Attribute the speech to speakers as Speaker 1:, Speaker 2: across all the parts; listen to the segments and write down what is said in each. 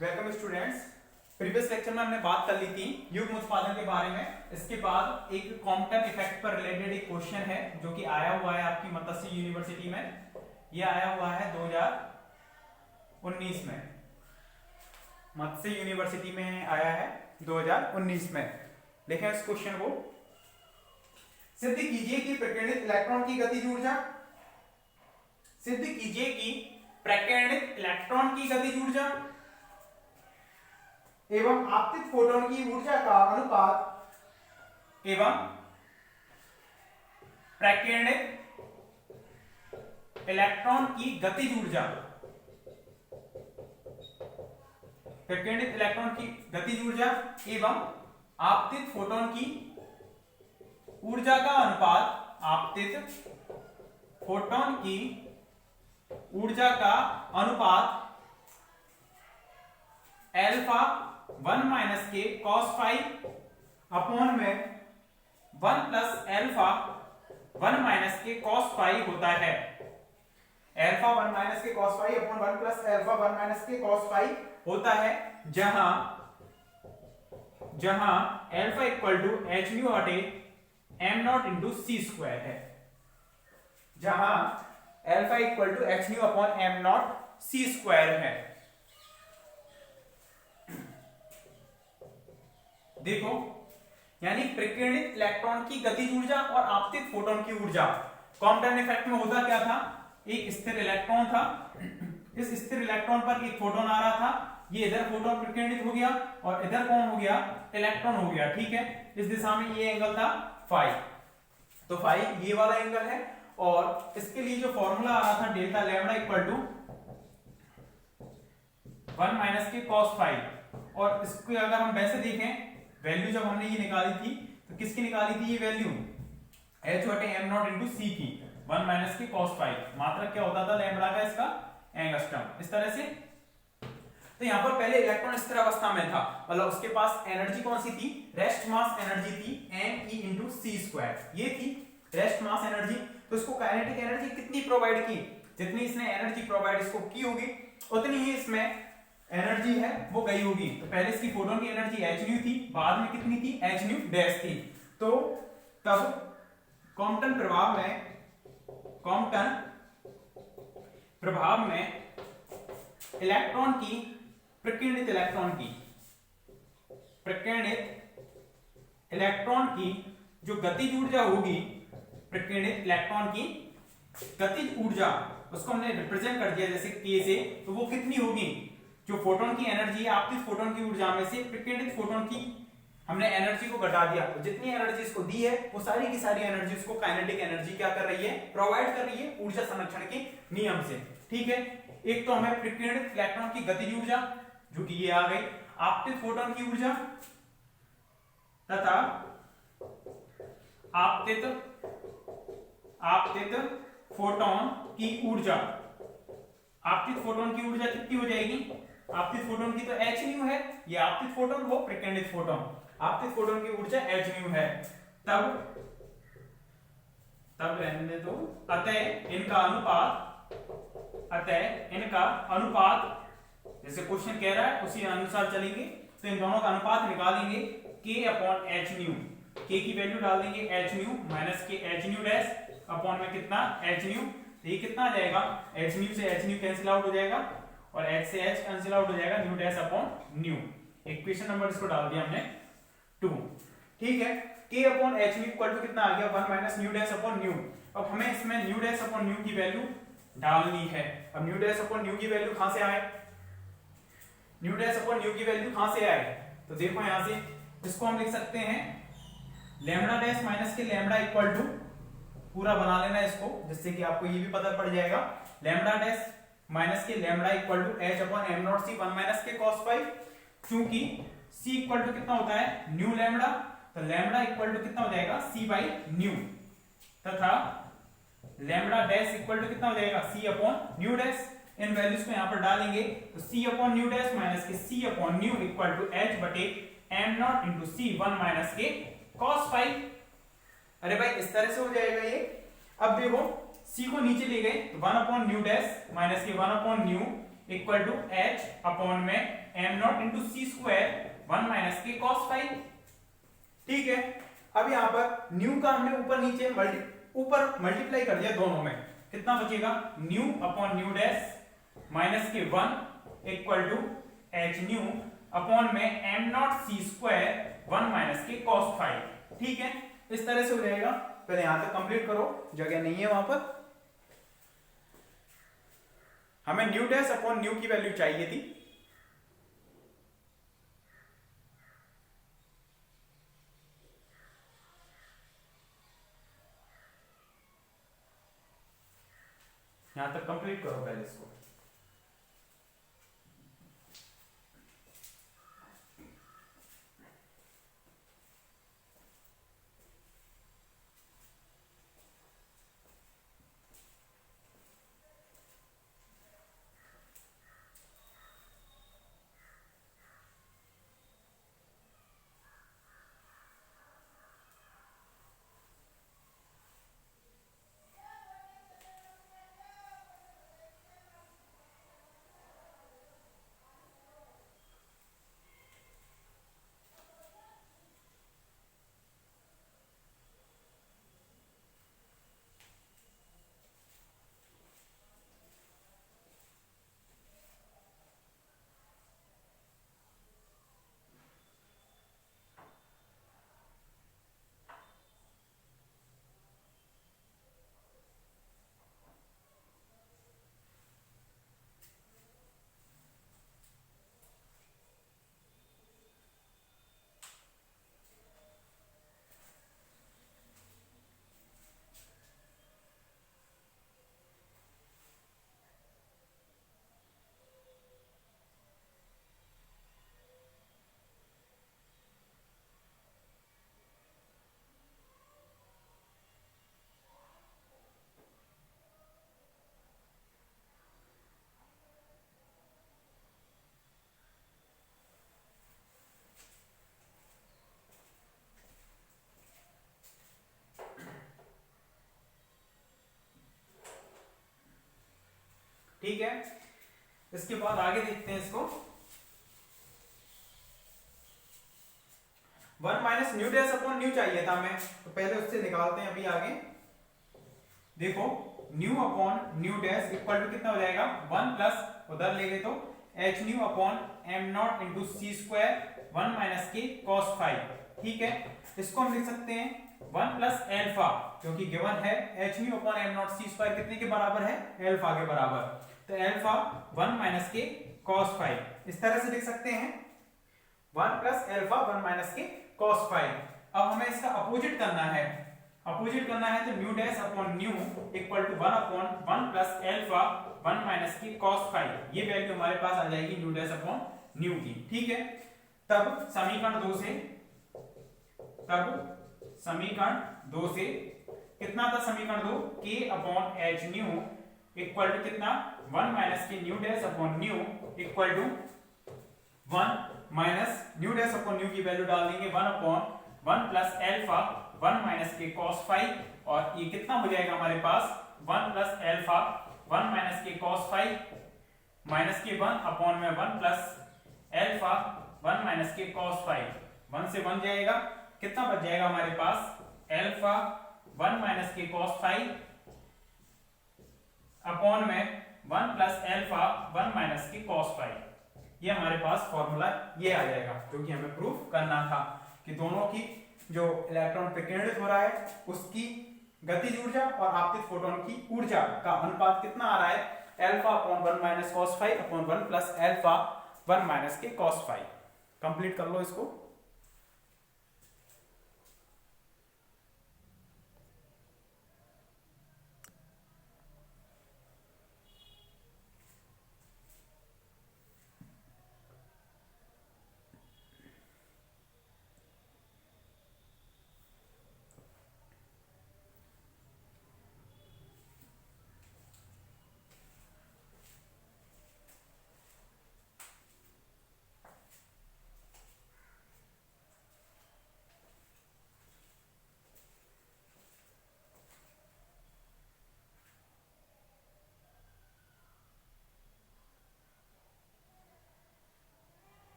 Speaker 1: Welcome students. Previous lecture में हमने बात कर ली थी युग्म उत्पादन के बारे में। इसके बाद एक कॉम्पटन इफेक्ट पर रिलेटेड एक क्वेश्चन है जो कि आया हुआ है आपकी मत्स्य यूनिवर्सिटी में। यह आया हुआ है 2019 में, मत्स्य यूनिवर्सिटी में आया है 2019 में। देखें इस क्वेश्चन को। सिद्ध कीजिए कि प्रकीर्णित इलेक्ट्रॉन की गतिज ऊर्जा, सिद्ध कीजिए कि प्रकीर्णित इलेक्ट्रॉन की गतिज ऊर्जा एवं आपतित फोटोन की ऊर्जा का अनुपात एवं प्रकीर्णित इलेक्ट्रॉन की गतिज ऊर्जा, प्रकीर्णित इलेक्ट्रॉन की गतिज ऊर्जा एवं आपतित फोटोन की ऊर्जा का अनुपात, आपतित फोटोन की ऊर्जा का अनुपात अल्फा 1 माइनस के cos फाई अपॉन में 1 प्लस अल्फा 1 माइनस के cos फाई होता है। अल्फा 1 माइनस के cos phi upon 1 plus alpha 1 minus के cos फाई होता है, जहां alpha equal to h nu हटे m not into c square है, जहां alpha equal to h nu upon m not c square है। देखो, यानी प्रकीर्णित इलेक्ट्रॉन की गतिज ऊर्जा और आपतित फोटोन की ऊर्जा। कॉम्पटन इफेक्ट में होता क्या था, एक स्थिर इलेक्ट्रॉन था, इस स्थिर इलेक्ट्रॉन पर एक फोटोन आ रहा था, ये इधर फोटोन प्रकीर्णित हो गया और इधर कौन हो गया, इलेक्ट्रॉन हो गया। ठीक है, इस दिशा में ये एंगल था फाई, तो फाई ये वाला एंगल है। और इसके लिए जो फॉर्मूला आ रहा था delta lambda equal to 1 minus के cos फाई, और इसको अगर हम वैसे देखें वैल्यू जब हमने ये निकाली थी तो किसकी निकाली थी, ये वैल्यू h बटे m नॉट इंटू सी की 1 माइनस के cos फाई। मात्रक क्या होता था लैम्डा का, इसका एंगस्ट्रम, इस तरह से। तो यहाँ पर पहले इलेक्ट्रॉन स्थिर अवस्था में था, मतलब उसके पास एनर्जी कौन सी थी, रेस्ट मास एनर्जी थी me इंटू सी स्क्वायर, ये थी रेस्ट मास एनर्जी। तो इसको काइनेटिक एनर्जी कितनी प्रोवाइड की, जितनी इसने एनर्जी प्रोवाइड इसको की होगी उतनी ही इसमें एनर्जी है वो गई होगी। तो पहले इसकी फोटोन की एनर्जी एच न्यू थी, बाद में कितनी थी, एच न्यू डैश थी। तो तब कॉम्पटन प्रभाव में इलेक्ट्रॉन की, प्रकीर्णित इलेक्ट्रॉन की जो गतिज ऊर्जा होगी, प्रकीर्णित इलेक्ट्रॉन की गतिज ऊर्जा, उसको हमने रिप्रेजेंट कर दिया जैसे k से, तो वो कितनी होगी, जो फोटोन की एनर्जी है आपतित फोटोन की ऊर्जा में से प्रकीर्णित फोटोन की हमने एनर्जी को घटा दिया, तो जितनी एनर्जी इसको दी है वो सारी की सारी एनर्जी इसको काइनेटिक एनर्जी क्या कर रही है, प्रोवाइड कर रही है ऊर्जा संरक्षण के नियम से। ठीक है, एक तो हमें प्रकीर्णित इलेक्ट्रॉन की गतिज ऊर्जा जो कि ये आ गई, आपतित फोटोन की ऊर्जा तथा आपतित फोटोन की ऊर्जा। आपतित फोटोन की ऊर्जा कितनी हो जाएगी, आपतित फोटोन की तो एच न्यू है, ये आपतित फोटोन वो प्रकीर्णित फोटोन, आपतित फोटोन की ऊर्जा एच न्यू है। तब रहने दो, अतः इनका अनुपात जैसे क्वेश्चन कह रहा है उसी अनुसार चलेंगे। तो इन दोनों का अनुपात निकालेंगे k upon h new, k की वैल्यू डाल देंगे एच न्यू माइनस के एच न्यू डैश अपॉन में कितना एच न्यू, ये कितना आ जाएगा, एच न्यू से एच न्यू कैंसिल आउट हो जाएगा और एच से एच कैंसिल आउट हो जाएगा, nu dash upon nu. Equation number इसको डाल दिया हमने 2। ठीक है, k upon h nu equal to कितना आ गया, 1 minus nu dash upon nu. अब हमें इसमें न्यू डैश अपॉन न्यू की वैल्यू डालनी है। अब न्यू डैश अपॉन न्यू की वैल्यू कहां से आए, न्यू डैश अपॉन न्यू की वैल्यू कहां से आए, तो देखो यहां से इसको हम लिख सकते हैं लैम्डा डैश माइनस के लैम्डा इक्वल टू, पूरा बना लेना इसको जिससे कि आपको ये भी पता पड़ जाएगा, लैम्डा डैश माइनस के lambda equal to h upon m not c 1 minus के cos फाई। क्योंकि c इक्वल टू कितना होता है, न्यू लैम्डा, तो लैम्डा इक्वल टू कितना हो जाएगा, c बाई न्यू, तथा लैम्डा डैश इक्वल टू कितना हो जाएगा, c अपॉन न्यू डैश। इन वैल्यूज को यहां पर डालेंगे तो c upon nu dash minus के c upon nu equal to h बटे m not into c 1 minus के cos फाई। अरे भाई इस तरह से हो जाएगा ये। अब देखो c को नीचे ले गए तो 1 अपॉन न्यू डैश माइनस के 1 upon nu equal to h upon में m not into c square 1 minus के कॉस फाइव। ठीक है, अब यहां पर न्यू का हमने ऊपर नीचे ऊपर मल्टीप्लाई कर दिया दोनों में, कितना बचेगा nu upon nu dash minus के 1 equal to h nu upon में m not c square 1 minus के कॉस फाइव। ठीक है, इस तरह से हो जाएगा। पहले यहां तक कंप्लीट करो, जगह नहीं है वहां पर। हमें न्यू डैश अपॉन न्यू की वैल्यू चाहिए थी, यहां तक कंप्लीट करो पहले इसको। ठीक है, इसके बाद आगे देखते हैं इसको। 1 minus nu dash upon new चाहिए था हमें, तो पहले उससे निकालते हैं अभी आगे। देखो nu upon nu dash equal to कितना हो जाएगा 1 प्लस उधर ले गए तो h nu upon m not into c square 1 minus के कॉस फाइव। ठीक है, इसको हम लिख सकते हैं 1 प्लस एल्फा, क्योंकि गिवन है h nu upon m not c square कितने के बराबर है एल्फा के बराबर, तो एल्फा 1 माइनस के कॉस फाइव, इस तरह से लिख सकते हैं 1 प्लस एल्फा 1 माइनस के कॉस फाइव। अब हमें इसका अपोजिट करना है, तो nu dash upon nu equal to 1 upon 1 plus alpha 1 minus की कॉस फाइव, ये वैल्यू हमारे पास आ जाएगी न्यू डैश अपॉन न्यू की। ठीक है, तब समीकरण 2 से कितना था समीकरण 2 k upon h nu equal to कितना 1 माइनस के nu dash upon nu equal to 1 minus nu dash upon nu की वैल्यू डाल देंगे 1 अपॉन 1 प्लस एल्फा 1 माइनस के कॉस फाइव, और ये कितना हो जाएगा हमारे पास 1 प्लस एल्फा 1 माइनस के कॉस फाइव माइनस के 1 अपॉन में 1 प्लस एल्फा 1 माइनस के कॉस फाइव, 1 से 1 जाएगा, कितना बच जाएगा हमारे पास एल्फा 1 माइनस के कॉस फाइव अपॉन में 1 प्लस एल्फा 1 माइनस के कॉस फाइव। ये हमारे पास फॉर्मूला ये आ जाएगा, जो कि हमें प्रूफ करना था कि दोनों की जो इलेक्ट्रॉन विकिरणित हो रहा है उसकी गतिज ऊर्जा और आपतित फोटोन की ऊर्जा का अनुपात कितना आ रहा है alpha upon 1 minus cos five upon 1 plus alpha 1 minus के कॉस फाइव। कंप्लीट कर लो इसको।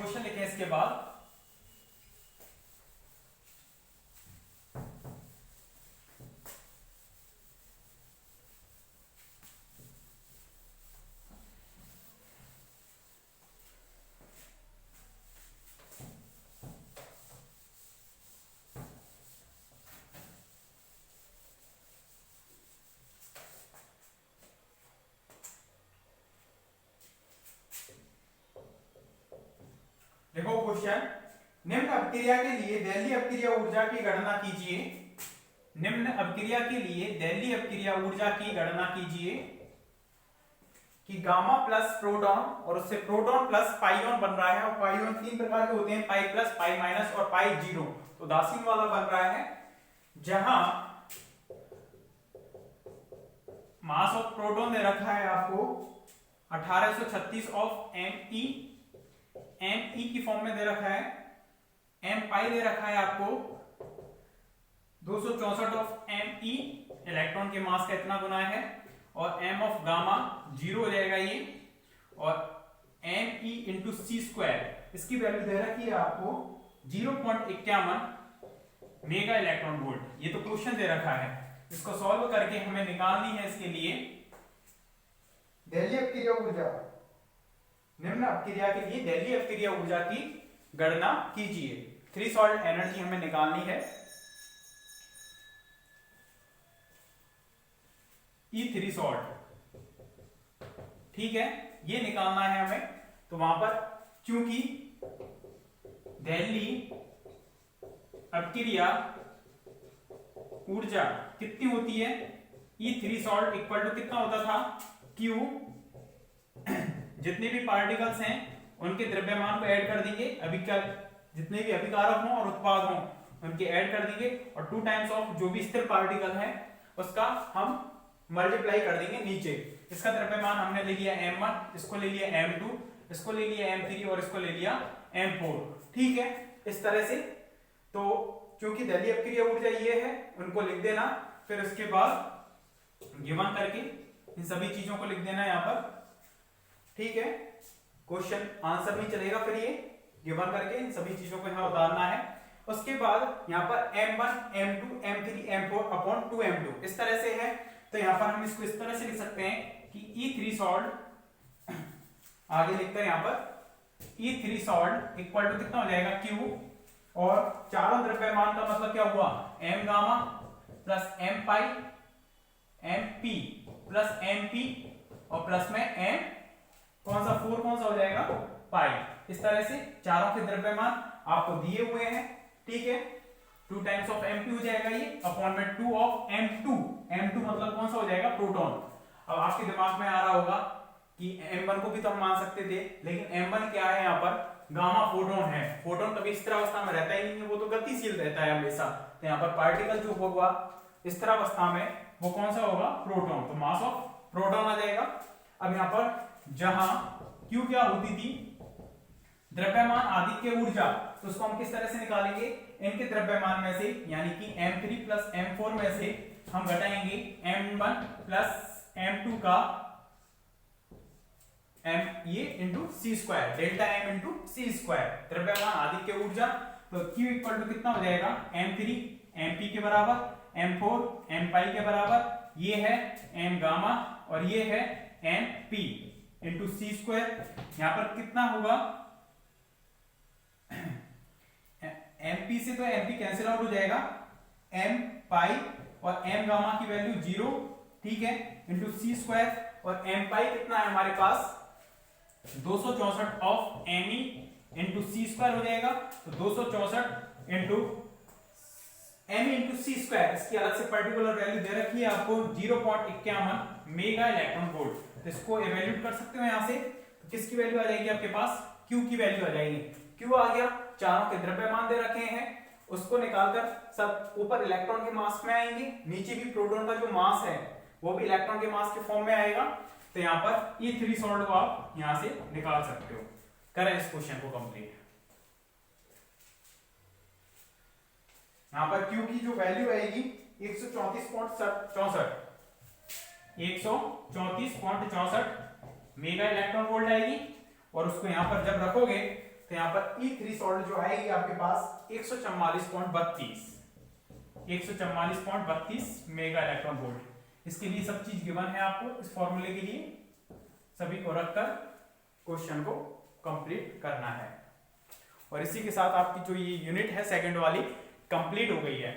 Speaker 1: क्वेश्चन लिखें इसके बाद। देखो क्वेश्चन, निम्न अपक्रिया के लिए दैलीय अपक्रिया ऊर्जा की गणना कीजिए। निम्न अपक्रिया के लिए दैलीय अपक्रिया ऊर्जा की गणना कीजिए कि गामा प्लस प्रोटॉन और उससे प्रोटॉन प्लस पाइऑन बन रहा है, और पाइऑन तीन प्रकार के होते हैं, पाई प्लस, पाई माइनस और पाई जीरो। तो उदासीन वाला बन रहा है, जहां मास ऑफ प्रोटॉन दे रखा है आपको 1836 ऑफ Me, Me की फॉर्म में दे रखा है, M पाई दे रखा है आपको 264 ऑफ Me, इलेक्ट्रॉन के मास का इतना गुना है, और M ऑफ गामा जीरो हो जाएगा ये, और Me इंटू सी स्क्वायर, इसकी वैल्यू दे रखी है आपको 0.51 मेगा इलेक्ट्रॉन वोल्ट। ये तो क्वेश्चन दे रखा है, इसको सॉल्व करके हमें निकालनी है इसके लिए दैलीय अपक्रिया ऊर्जा। निम्न अपक्रिया के लिए दैलीय अपक्रिया ऊर्जा की गणना कीजिए। थ्रेशोल्ड एनर्जी हमें निकालनी है, ई थ्रेशोल्ड, ठीक है, ये निकालना है हमें। तो वहां पर क्योंकि दैलीय अपक्रिया ऊर्जा कितनी होती है, ई थ्रेशोल्ड इक्वल टू कितना होता था, क्यू, जितने भी पार्टिकल्स हैं उनके द्रव्यमान को ऐड कर देंगे, जितने भी अभिकारक हों और उत्पाद हों उनके ऐड कर देंगे, और 2 टाइम्स ऑफ जो भी स्थिर पार्टिकल है उसका हम मल्टीप्लाई कर देंगे नीचे। इसका द्रव्यमान हमने ले लिया m1, इसको ले लिया m2, इसको ले लिया m3 और इसको ले लिया m4, ठीक है, इस तरह से। तो क्योंकि दैलीय अपक्रिया ऊर्जा ये है, उनको लिख देना, फिर उसके बाद गिवन करके इन सभी चीजों को लिख देना यहाँ पर, ठीक है। क्वेश्चन आंसर भी चलेगा, फिर ये गिवन करके इन सभी चीजों को यहाँ उतारना है। उसके बाद यहाँ पर m1, m2, m3, m4 upon 2m2 इस तरह से है। तो यहाँ पर हम इसको इस तरह से लिख सकते हैं कि ई थ्रेशोल्ड, आगे लिखते हैं यहाँ पर ई थ्रेशोल्ड इक्वल टू कितना हो जाएगा, Q, और चारों द्रव्यमान का मतलब क्या हुआ, m गामा प्लस m पाई, m p plus m p, और प्लस में m कौन सा 4 कौन सा हो जाएगा, पाई। इस तरह से चारों के द्रव्यमान आपको दिए हुए हैं, ठीक है। 2 टाइम्स ऑफ m p हो जाएगा ये, अपॉन में 2 ऑफ m2, m2 मतलब कौन सा हो जाएगा, प्रोटॉन। अब आपके दिमाग में आ रहा होगा कि m1 को भी तो हम मान सकते थे, लेकिन m1 क्या है, यहाँ पर गामा फोटोन है। फोटोन कभी स्थिर अवस्था में रहता ही नहीं है, वो तो गतिशील रहता है हमेशा। तो यहाँ पर पार्टिकल जो होगा स्थिर अवस्था में वो कौन सा होगा, प्रोटॉन, तो मास ऑफ प्रोटॉन आ जाएगा। अब यहाँ पर जहां Q क्या होती थी, द्रव्यमान आदि के ऊर्जा, तो उसको हम किस तरह से निकालेंगे, इनके द्रव्यमान में से, यानी कि m3 प्लस m4 में से हम घटाएंगे m1 प्लस m2 का m ये into c square, delta m into c square, द्रव्यमान आदि के ऊर्जा। तो Q इक्वल टू कितना हो जाएगा, m3 mp के बराबर, m4 m पाई के बराबर, ये है m गामा और ये है mp इंटू सी स्क्वायर। यहां पर कितना होगा, mp से तो mp कैंसिल आउट हो जाएगा, m पाई और m गामा की वैल्यू 0, ठीक है, इंटू सी स्क्वायर, और m पाई कितना है हमारे पास 264 of me into c square हो जाएगा। तो 264 into me into c square, इसकी अलग से पर्टिकुलर वैल्यू दे रखी है आपको 0.51 मेगा इलेक्ट्रॉन वोल्ट। तो इसको इवैल्यूएट कर सकते हो यहाँ से। तो किसकी वैल्यू आ जाएगी आपके पास, Q की वैल्यू आ जाएगी। Q आ गया, चारों के द्रव्यमान दे रखे हैं, उसको निकालकर सब ऊपर इलेक्ट्रॉन के मास में आएंगे, नीचे भी प्रोटॉन का जो मास है वो भी इलेक्ट्रॉन के मास के फॉर्म में आएगा। तो यहाँ पर ई थ्रेशोल्ड को आप यहाँ से निकाल सकते हो। करें इस क्वेश्चन को कंप्लीट। यहाँ पर Q की जो वैल्यू आएगी 134.64 मेगा इलेक्ट्रॉन वोल्ट आएगी, और उसको यहाँ पर जब रखोगे तो तो यहाँ पर ई थ्रेशोल्ड जो आएगी आपके पास 144.32 मेगा इलेक्ट्रॉन वोल्ट। इसके लिए सब चीज गिवन है आपको, इस फॉर्मूले के लिए सभी को रखकर क्वेश्चन को कंप्लीट करना है। और इसी के साथ आपकी जो ये यूनिट है सेकंड वाली कंप्लीट हो गई है।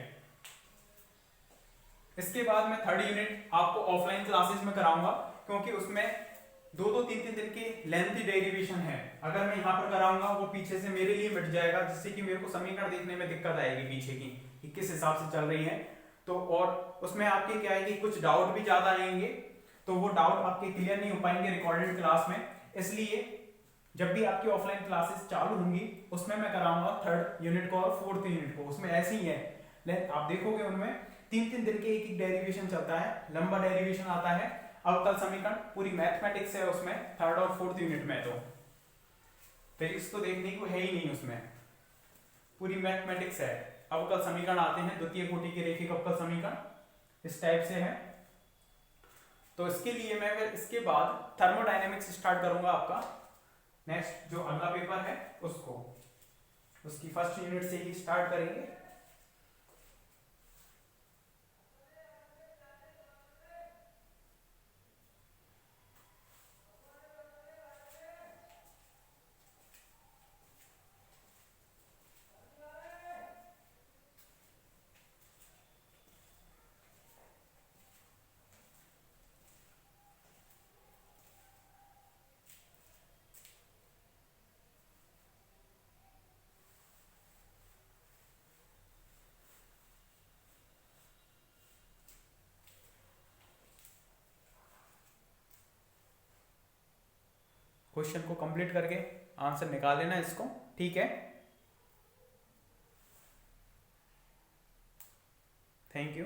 Speaker 1: इसके बाद मैं थर्ड यूनिट आपको ऑफलाइन क्लासेस में कराऊंगा, क्योंकि उसमें 2-3 दिन के लेंथी डेरिवेशन है। अगर मैं यहाँ पर कराऊंगा वो पीछे से मेरे लिए मिट जाएगा, जिससे कि मेरे को समीकरण देखने में दिक्कत आएगी पीछे की किस हिसाब से चल रही है। तो और उसमें आपके क्या आएगी, कुछ डाउट भी ज्यादा आएंगे, तो वो डाउट आपके क्लियर नहीं हो पाएंगे रिकॉर्डेड क्लास में। इसलिए जब भी आपकी ऑफलाइन क्लासेस चालू होंगी उसमें मैं कराऊंगा थर्ड यूनिट को और फोर्थ यूनिट को। उसमें ऐसे ही है, आप देखोगे उनमें 3-3 दिन के एक डेरिवेशन चलता है, लंबा डेरिवेशन आता है, अवकल समीकरण पूरी मैथमेटिक्स है उसमें थर्ड और फोर्थ यूनिट में। तो फिजिक्स तो देखने को है ही नहीं, उसमें पूरी मैथमेटिक्स है। अवकल समीकरण आते हैं, द्वितीय कोटि के रैखिक अवकल समीकरण इस टाइप से है। तो इसके लिए मैं फिर इसके बाद थर्मोडायनेमिक्स स्टार्ट करूंगा आपका नेक्स्ट जो अगला पेपर है उसको, उसकी फर्स्ट यूनिट से ही स्टार्ट करेंगे। क्वेश्चन को कंप्लीट करके आंसर निकाल लेना इसको, ठीक है। Thank you.